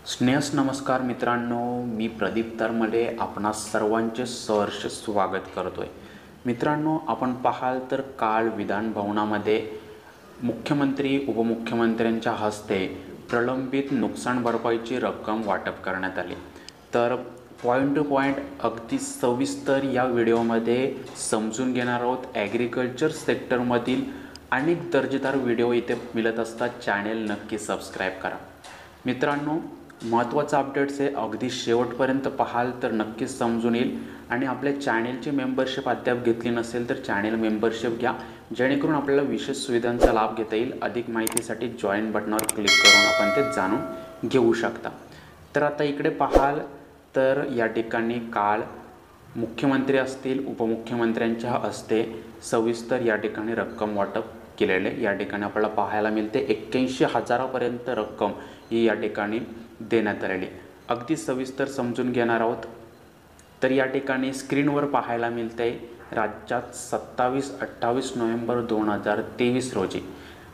स्नेहस नमस्कार मित्रांनो, मी प्रदीप तरमले आपणा सर्वांचे सहर्ष स्वागत करतोय। मित्रांनो, आपण पाहाल तर काल विधान भवनामध्ये मुख्यमंत्री उपमुख्यमंत्र्यांच्या हस्ते प्रलंबित नुकसान भरपाईची रक्कम वाटप करण्यात आली। तर पॉईंट टू पॉईंट अगदी सविस्तर या व्हिडिओमध्ये समजून घेणार आहोत। ॲग्रिकल्चर सेक्टरमधील अनेक दर्जेदार व्हिडिओ इथे मिळत असतात, चॅनेल नक्की सबस्क्राईब करा। मित्रांनो, महत्त्वाचा अपडेट्स आहे, अगदी शेवटपर्यंत पाहाल तर नक्कीच समजून येईल। आणि आपल्या चॅनेलची मेंबरशिप अद्याप घेतली नसेल तर चॅनेल मेंबरशिप घ्या, जेणेकरून आपल्याला विशेष सुविधांचा लाभ घेता येईल। अधिक माहितीसाठी जॉईन बटनावर क्लिक करून आपण ते जाणून घेऊ शकता। तर आता इकडे पाहाल तर या ठिकाणी काल मुख्यमंत्री असतील उपमुख्यमंत्र्यांच्या हस्ते सविस्तर या ठिकाणी रक्कम वाटप केलेले या ठिकाणी आपल्याला पाहायला मिळते। 81,000पर्यंत रक्कम ही या ठिकाणी देण्यात आलेली। अगदी सविस्तर समजून घेणार आहोत। तर या ठिकाणी स्क्रीनवर पाहायला मिळते राज्यात 27-28 नोव्हेंबर 2023 रोजी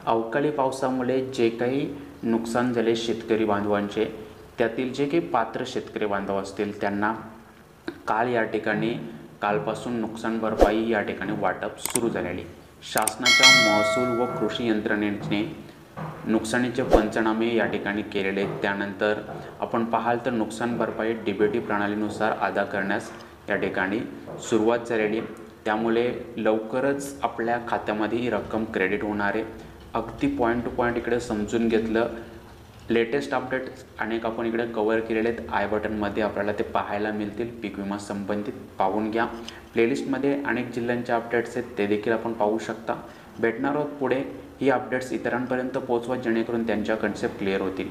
अवकाळी पावसामुळे जे काही नुकसान झाले शेतकरी बांधवांचे, त्यातील जे काही पात्र शेतकरी बांधव असतील त्यांना काल या ठिकाणी कालपासून नुकसान भरपाई या ठिकाणी वाटप सुरू झालेली। शासनाच्या महसूल व कृषी यंत्रणेने नुकसानीचे पंचनामे या ठिकाणी केलेले। त्यानंतर आपण पाहाल तर नुकसान भरपाई डीबीटी प्रणालीनुसार अदा करण्यास या ठिकाणी सुरुवात झालेली। त्यामुळे लवकरच आपल्या खात्यामध्ये ही रक्कम क्रेडिट होणार आहे। अगदी पॉईंट टू पॉईंट इकडे समजून घेतलं। लेटेस्ट अपडेट अनेक आपण इकडे कव्हर केलेले आहेत, आय बटनमध्ये आपल्याला ते पाहायला मिळतील। पीक विमा संबंधित पाहून घ्या। प्लेलिस्टमध्ये अनेक जिल्ह्यांचे अपडेट्स आहेत, ते देखील आपण पाहू शकता। भेटणार आहोत पुढे। ही अपडेट्स इतरांपर्यंत पोहोचवा जेणेकरून त्यांच्या कन्सेप्ट क्लिअर होतील।